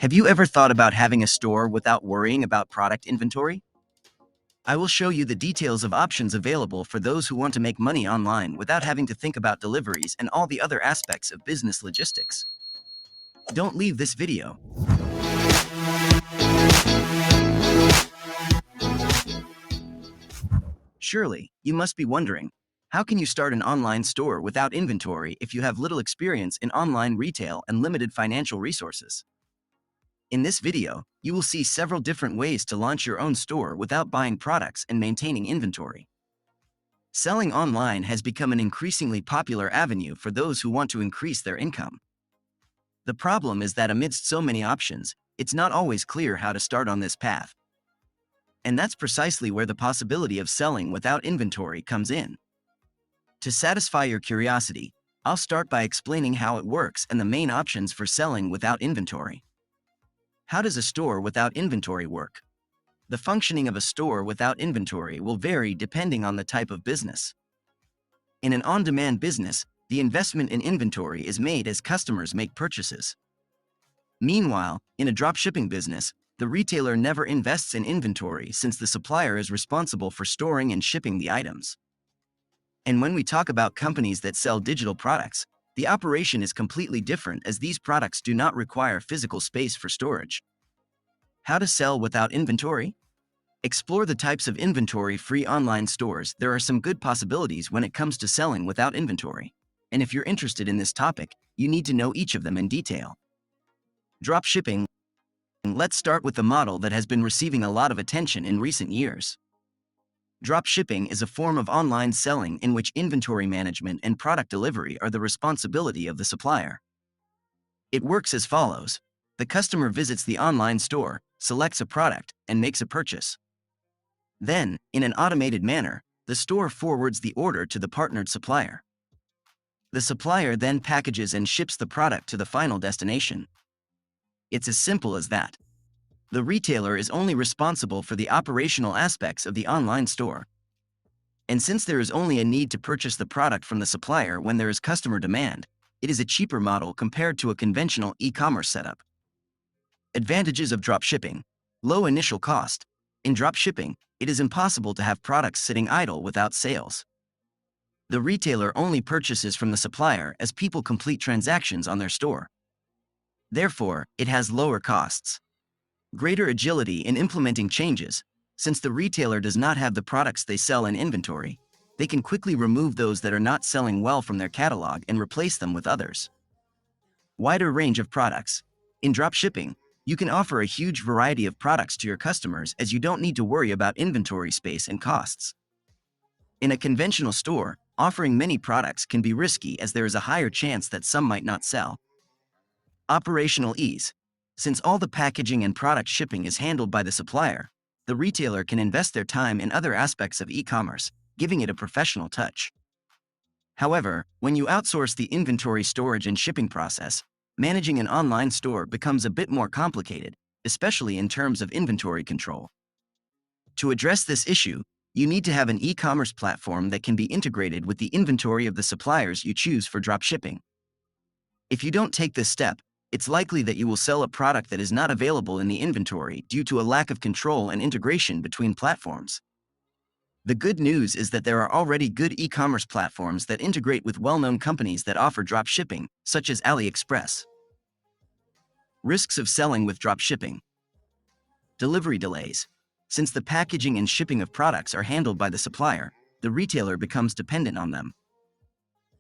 Have you ever thought about having a store without worrying about product inventory? I will show you the details of options available for those who want to make money online without having to think about deliveries and all the other aspects of business logistics. Don't leave this video. Surely, you must be wondering, how can you start an online store without inventory if you have little experience in online retail and limited financial resources? In this video, you will see several different ways to launch your own store without buying products and maintaining inventory. Selling online has become an increasingly popular avenue for those who want to increase their income. The problem is that amidst so many options, it's not always clear how to start on this path. And that's precisely where the possibility of selling without inventory comes in. To satisfy your curiosity, I'll start by explaining how it works and the main options for selling without inventory. How does a store without inventory work? The functioning of a store without inventory will vary depending on the type of business. In an on-demand business, the investment in inventory is made as customers make purchases. Meanwhile, in a dropshipping business, the retailer never invests in inventory since the supplier is responsible for storing and shipping the items. And when we talk about companies that sell digital products, the operation is completely different as these products do not require physical space for storage. How to sell without inventory? Explore the types of inventory-free online stores. There are some good possibilities when it comes to selling without inventory. And if you're interested in this topic, you need to know each of them in detail. Dropshipping. Let's start with the model that has been receiving a lot of attention in recent years. Dropshipping is a form of online selling in which inventory management and product delivery are the responsibility of the supplier. It works as follows. The customer visits the online store, selects a product, and makes a purchase. Then, in an automated manner, the store forwards the order to the partnered supplier. The supplier then packages and ships the product to the final destination. It's as simple as that. The retailer is only responsible for the operational aspects of the online store. And since there is only a need to purchase the product from the supplier when there is customer demand, it is a cheaper model compared to a conventional e-commerce setup. Advantages of dropshipping. Low initial cost. In dropshipping, it is impossible to have products sitting idle without sales. The retailer only purchases from the supplier as people complete transactions on their store. Therefore, it has lower costs. Greater agility in implementing changes. Since the retailer does not have the products they sell in inventory, they can quickly remove those that are not selling well from their catalog and replace them with others. Wider range of products. In dropshipping, you can offer a huge variety of products to your customers as you don't need to worry about inventory space and costs. In a conventional store, offering many products can be risky as there is a higher chance that some might not sell. Operational ease. Since all the packaging and product shipping is handled by the supplier, the retailer can invest their time in other aspects of e-commerce, giving it a professional touch. However, when you outsource the inventory storage and shipping process, managing an online store becomes a bit more complicated, especially in terms of inventory control. To address this issue, you need to have an e-commerce platform that can be integrated with the inventory of the suppliers you choose for dropshipping. If you don't take this step, it's likely that you will sell a product that is not available in the inventory due to a lack of control and integration between platforms. The good news is that there are already good e-commerce platforms that integrate with well-known companies that offer dropshipping, such as AliExpress. Risks of selling with dropshipping. Delivery delays. Since the packaging and shipping of products are handled by the supplier, the retailer becomes dependent on them.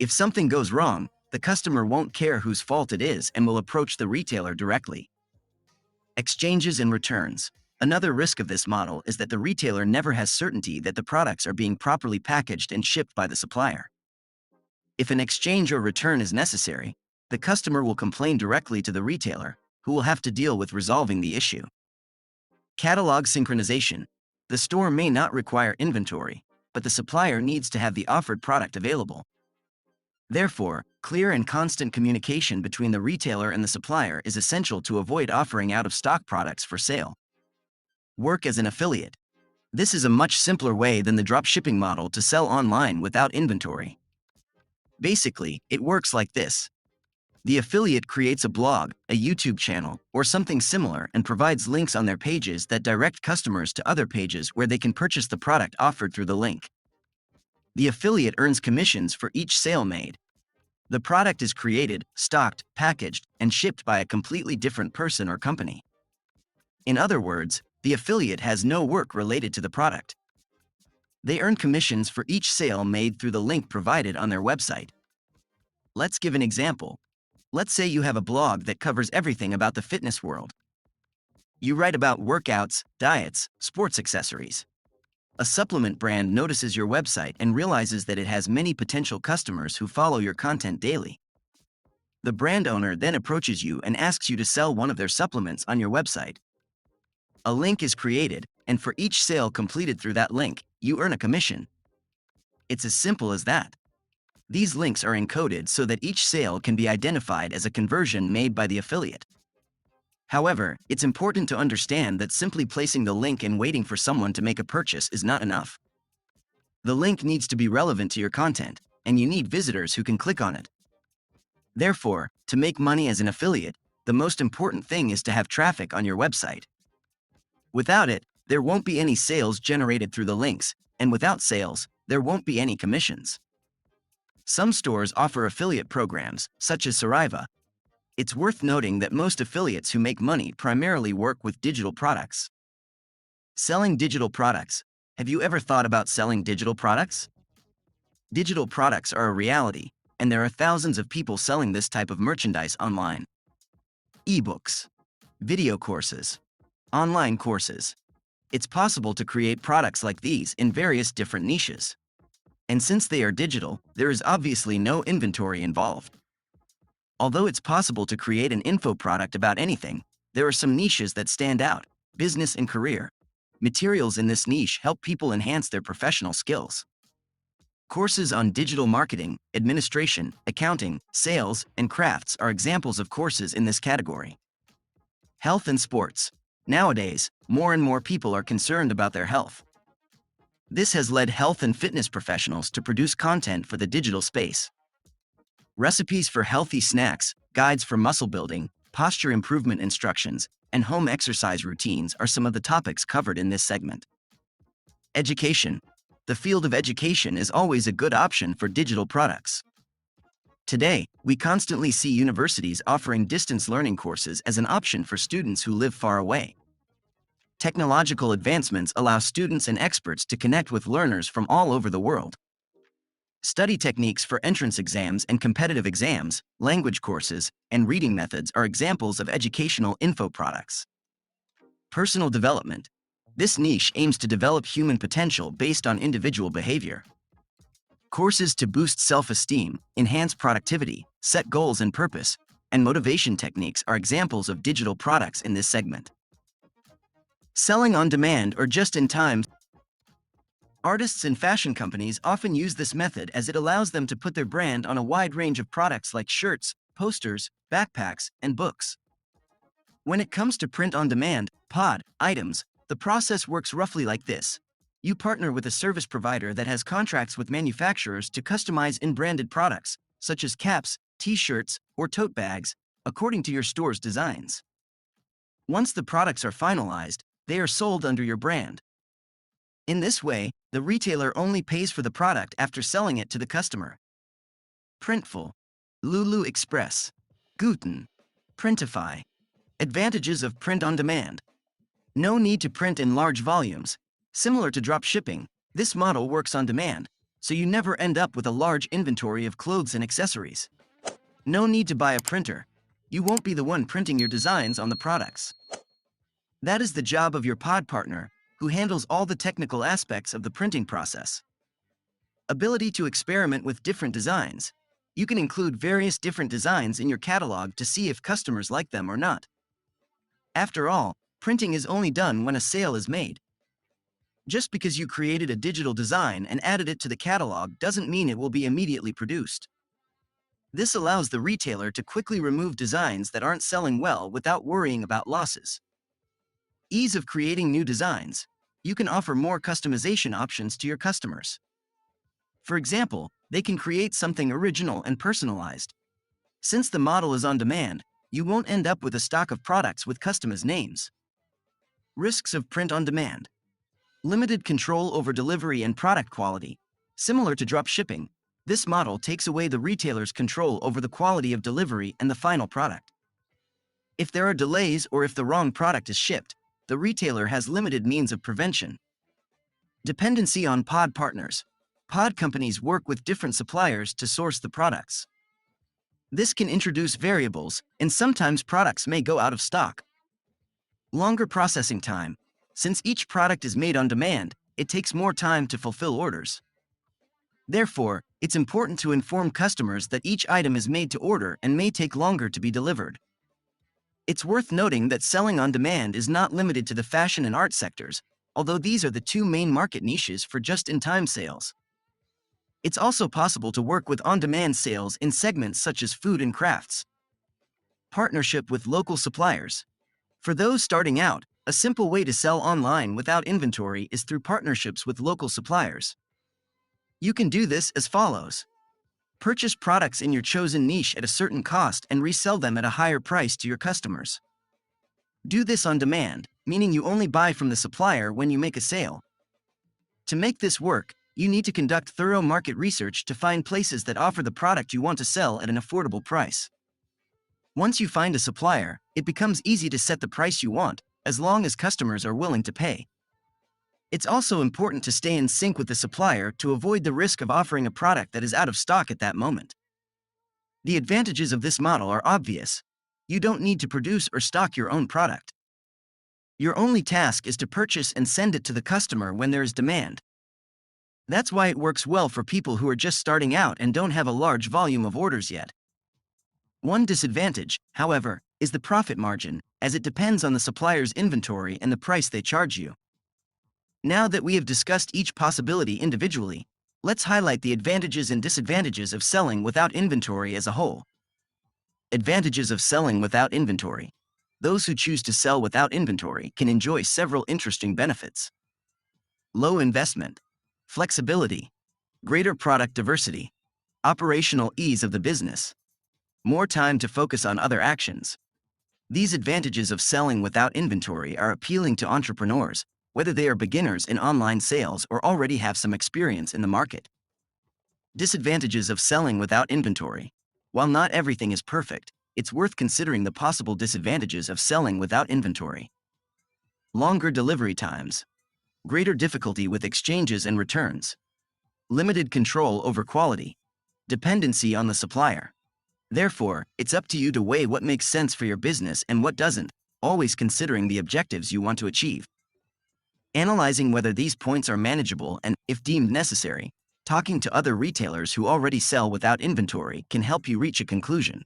If something goes wrong, the customer won't care whose fault it is and will approach the retailer directly. Exchanges and returns. Another risk of this model is that the retailer never has certainty that the products are being properly packaged and shipped by the supplier. If an exchange or return is necessary, the customer will complain directly to the retailer, who will have to deal with resolving the issue. Catalog synchronization. The store may not require inventory, but the supplier needs to have the offered product available. Therefore, clear and constant communication between the retailer and the supplier is essential to avoid offering out-of-stock products for sale. Work as an affiliate. This is a much simpler way than the dropshipping model to sell online without inventory. Basically, it works like this. The affiliate creates a blog, a YouTube channel, or something similar and provides links on their pages that direct customers to other pages where they can purchase the product offered through the link. The affiliate earns commissions for each sale made. The product is created, stocked, packaged, and shipped by a completely different person or company. In other words, the affiliate has no work related to the product. They earn commissions for each sale made through the link provided on their website. Let's give an example. Let's say you have a blog that covers everything about the fitness world. You write about workouts, diets, sports accessories. A supplement brand notices your website and realizes that it has many potential customers who follow your content daily. The brand owner then approaches you and asks you to sell one of their supplements on your website. A link is created, and for each sale completed through that link, you earn a commission. It's as simple as that. These links are encoded so that each sale can be identified as a conversion made by the affiliate. However, it's important to understand that simply placing the link and waiting for someone to make a purchase is not enough. The link needs to be relevant to your content, and you need visitors who can click on it. Therefore, to make money as an affiliate, the most important thing is to have traffic on your website. Without it, there won't be any sales generated through the links, and without sales, there won't be any commissions. Some stores offer affiliate programs, such as Sariva. It's worth noting that most affiliates who make money primarily work with digital products. Selling digital products. Have you ever thought about selling digital products? Digital products are a reality, and there are thousands of people selling this type of merchandise online. Ebooks, video courses, online courses. It's possible to create products like these in various different niches. And since they are digital, there is obviously no inventory involved. Although it's possible to create an info product about anything, there are some niches that stand out: business and career. Materials in this niche help people enhance their professional skills. Courses on digital marketing, administration, accounting, sales, and crafts are examples of courses in this category. Health and sports. Nowadays, more and more people are concerned about their health. This has led health and fitness professionals to produce content for the digital space. Recipes for healthy snacks, guides for muscle building, posture improvement instructions, and home exercise routines are some of the topics covered in this segment. Education. The field of education is always a good option for digital products. Today, we constantly see universities offering distance learning courses as an option for students who live far away. Technological advancements allow students and experts to connect with learners from all over the world. Study techniques for entrance exams and competitive exams, language courses, and reading methods are examples of educational info products. Personal development. This niche aims to develop human potential based on individual behavior. Courses to boost self-esteem, enhance productivity, set goals and purpose, and motivation techniques are examples of digital products in this segment. Selling on demand or just in time. Artists and fashion companies often use this method as it allows them to put their brand on a wide range of products like shirts, posters, backpacks, and books. When it comes to print on demand, POD, items, the process works roughly like this. You partner with a service provider that has contracts with manufacturers to customize in-branded products, such as caps, t-shirts, or tote bags, according to your store's designs. Once the products are finalized, they are sold under your brand. In this way, the retailer only pays for the product after selling it to the customer. Printful, Lulu Express, Guten, Printify. Advantages of print on demand. No need to print in large volumes. Similar to dropshipping, this model works on demand, so you never end up with a large inventory of clothes and accessories. No need to buy a printer. You won't be the one printing your designs on the products. That is the job of your pod partner, who handles all the technical aspects of the printing process. Ability to experiment with different designs. You can include various different designs in your catalog to see if customers like them or not. After all, printing is only done when a sale is made. Just because you created a digital design and added it to the catalog doesn't mean it will be immediately produced. This allows the retailer to quickly remove designs that aren't selling well without worrying about losses. Ease of creating new designs. You can offer more customization options to your customers. For example, they can create something original and personalized. Since the model is on demand, you won't end up with a stock of products with customers' names. Risks of print on demand. Limited control over delivery and product quality. Similar to dropshipping, this model takes away the retailer's control over the quality of delivery and the final product. If there are delays or if the wrong product is shipped, the retailer has limited means of prevention. Dependency on pod partners. Pod companies work with different suppliers to source the products. This can introduce variables, and sometimes products may go out of stock. Longer processing time. Since each product is made on demand, it takes more time to fulfill orders. Therefore, it's important to inform customers that each item is made to order and may take longer to be delivered. It's worth noting that selling on demand is not limited to the fashion and art sectors, although these are the two main market niches for just-in-time sales. It's also possible to work with on-demand sales in segments such as food and crafts. Partnership with local suppliers. For those starting out, a simple way to sell online without inventory is through partnerships with local suppliers. You can do this as follows. Purchase products in your chosen niche at a certain cost and resell them at a higher price to your customers. Do this on demand, meaning you only buy from the supplier when you make a sale. To make this work, you need to conduct thorough market research to find places that offer the product you want to sell at an affordable price. Once you find a supplier, it becomes easy to set the price you want, as long as customers are willing to pay. It's also important to stay in sync with the supplier to avoid the risk of offering a product that is out of stock at that moment. The advantages of this model are obvious. You don't need to produce or stock your own product. Your only task is to purchase and send it to the customer when there is demand. That's why it works well for people who are just starting out and don't have a large volume of orders yet. One disadvantage, however, is the profit margin, as it depends on the supplier's inventory and the price they charge you. Now that we have discussed each possibility individually, let's highlight the advantages and disadvantages of selling without inventory as a whole. Advantages of selling without inventory. Those who choose to sell without inventory can enjoy several interesting benefits. Low investment, flexibility, greater product diversity, operational ease of the business, more time to focus on other actions. These advantages of selling without inventory are appealing to entrepreneurs, whether they are beginners in online sales or already have some experience in the market. Disadvantages of selling without inventory. While not everything is perfect, it's worth considering the possible disadvantages of selling without inventory. Longer delivery times, greater difficulty with exchanges and returns, limited control over quality, dependency on the supplier. Therefore, it's up to you to weigh what makes sense for your business and what doesn't, always considering the objectives you want to achieve. Analyzing whether these points are manageable and, if deemed necessary, talking to other retailers who already sell without inventory can help you reach a conclusion.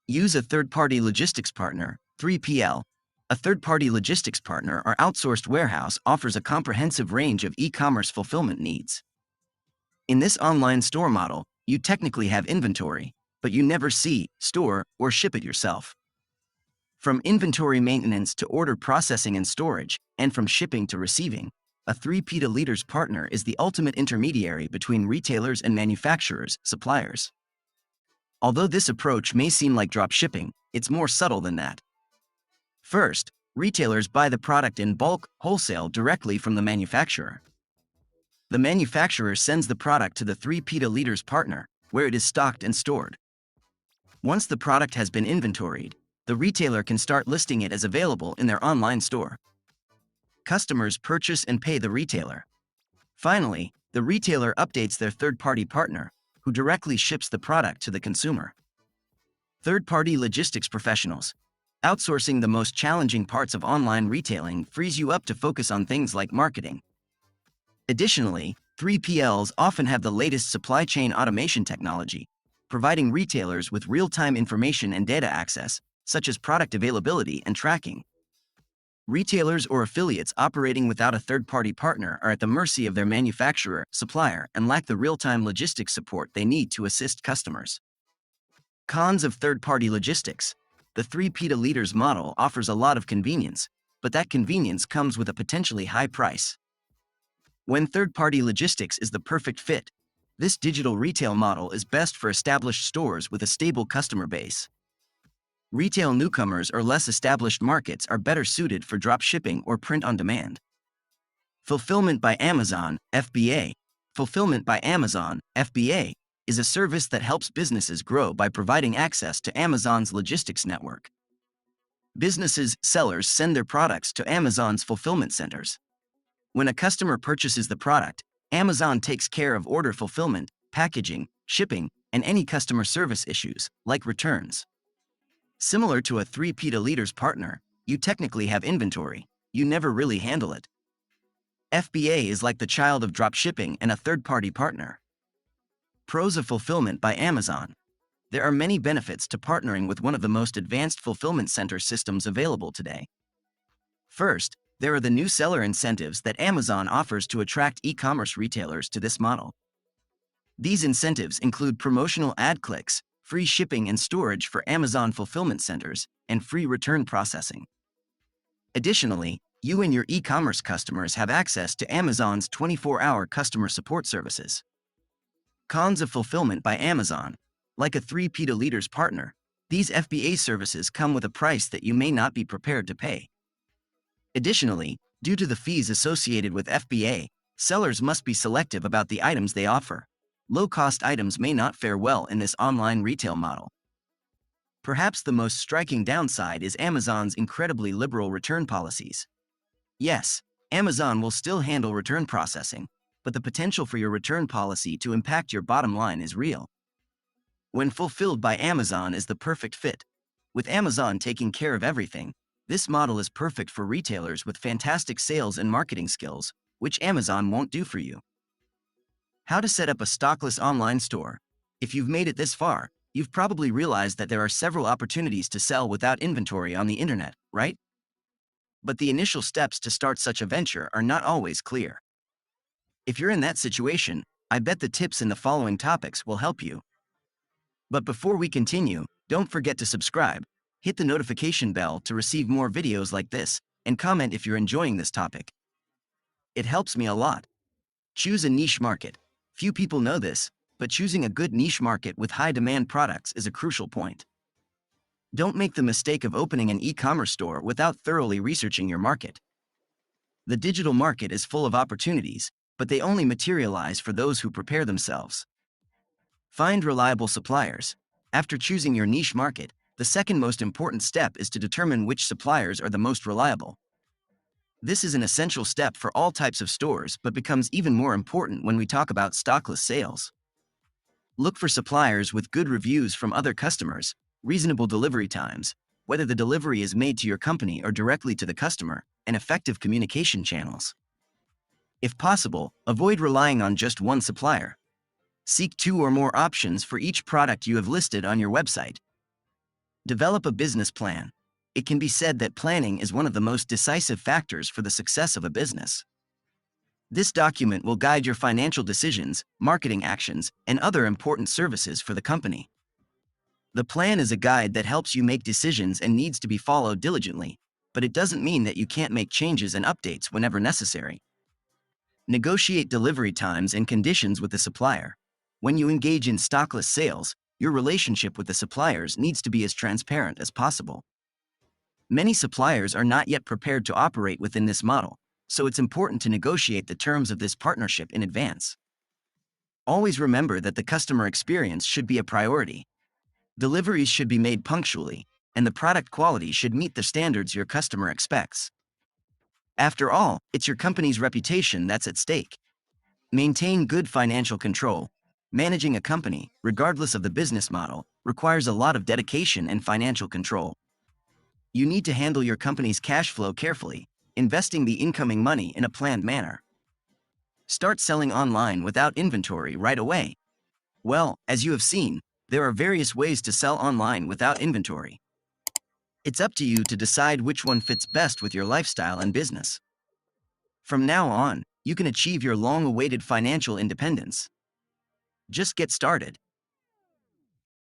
Use a third-party logistics partner, 3PL. A third-party logistics partner or outsourced warehouse offers a comprehensive range of e-commerce fulfillment needs. In this online store model, you technically have inventory, but you never see, store, or ship it yourself. From inventory maintenance to order processing and storage, and from shipping to receiving, a 3P2Leaders partner is the ultimate intermediary between retailers and manufacturers, suppliers. Although this approach may seem like dropshipping, it's more subtle than that. First, retailers buy the product in bulk, wholesale directly from the manufacturer. The manufacturer sends the product to the 3P2Leaders partner, where it is stocked and stored. Once the product has been inventoried, the retailer can start listing it as available in their online store. Customers purchase and pay the retailer. Finally, the retailer updates their third-party partner, who directly ships the product to the consumer. Third-party logistics professionals. Outsourcing the most challenging parts of online retailing frees you up to focus on things like marketing. Additionally, 3PLs often have the latest supply chain automation technology, providing retailers with real-time information and data access, such as product availability and tracking. Retailers or affiliates operating without a third-party partner are at the mercy of their manufacturer, supplier, and lack the real-time logistics support they need to assist customers. Cons of third-party logistics. The 3P2Leaders model offers a lot of convenience, but that convenience comes with a potentially high price. When third-party logistics is the perfect fit, This digital retail model is best for established stores with a stable customer base. Retail newcomers or less established markets are better suited for dropshipping or print on demand. Fulfillment by Amazon, FBA. Fulfillment by Amazon, FBA, is a service that helps businesses grow by providing access to Amazon's logistics network. Businesses, sellers send their products to Amazon's fulfillment centers. When a customer purchases the product, Amazon takes care of order fulfillment, packaging, shipping, and any customer service issues, like returns. Similar to a 3P to leaders partner, you technically have inventory, you never really handle it. FBA is like the child of dropshipping and a third-party partner. Pros of fulfillment by Amazon. There are many benefits to partnering with one of the most advanced fulfillment center systems available today. First, there are the new seller incentives that Amazon offers to attract e-commerce retailers to this model. These incentives include promotional ad clicks, free shipping and storage for Amazon fulfillment centers, and free return processing. Additionally, you and your e-commerce customers have access to Amazon's 24-hour customer support services. Cons of fulfillment by Amazon. Like a 3P to leaders partner, these FBA services come with a price that you may not be prepared to pay. Additionally, due to the fees associated with FBA, sellers must be selective about the items they offer. Low-cost items may not fare well in this online retail model. Perhaps the most striking downside is Amazon's incredibly liberal return policies. Yes, Amazon will still handle return processing, but the potential for your return policy to impact your bottom line is real. When fulfilled by Amazon is the perfect fit. With Amazon taking care of everything, this model is perfect for retailers with fantastic sales and marketing skills, which Amazon won't do for you. How to set up a stockless online store. If you've made it this far, you've probably realized that there are several opportunities to sell without inventory on the internet, right? But the initial steps to start such a venture are not always clear. If you're in that situation, I bet the tips in the following topics will help you. But before we continue, don't forget to subscribe, hit the notification bell to receive more videos like this, and comment if you're enjoying this topic. It helps me a lot. Choose a niche market. Few people know this, but choosing a good niche market with high demand products is a crucial point. Don't make the mistake of opening an e-commerce store without thoroughly researching your market. The digital market is full of opportunities, but they only materialize for those who prepare themselves. Find reliable suppliers. After choosing your niche market, the second most important step is to determine which suppliers are the most reliable. This is an essential step for all types of stores but becomes even more important when we talk about stockless sales. Look for suppliers with good reviews from other customers, reasonable delivery times, whether the delivery is made to your company or directly to the customer, and effective communication channels. If possible, avoid relying on just one supplier. Seek 2 or more options for each product you have listed on your website. Develop a business plan. It can be said that planning is one of the most decisive factors for the success of a business. This document will guide your financial decisions, marketing actions, and other important services for the company. The plan is a guide that helps you make decisions and needs to be followed diligently, but it doesn't mean that you can't make changes and updates whenever necessary. Negotiate delivery times and conditions with the supplier. When you engage in stockless sales, your relationship with the suppliers needs to be as transparent as possible. Many suppliers are not yet prepared to operate within this model, so it's important to negotiate the terms of this partnership in advance. Always remember that the customer experience should be a priority. Deliveries should be made punctually, and the product quality should meet the standards your customer expects. After all, it's your company's reputation that's at stake. Maintain good financial control. Managing a company, regardless of the business model, requires a lot of dedication and financial control. You need to handle your company's cash flow carefully, investing the incoming money in a planned manner. Start selling online without inventory right away. Well, as you have seen, there are various ways to sell online without inventory. It's up to you to decide which one fits best with your lifestyle and business. From now on, you can achieve your long-awaited financial independence. Just get started.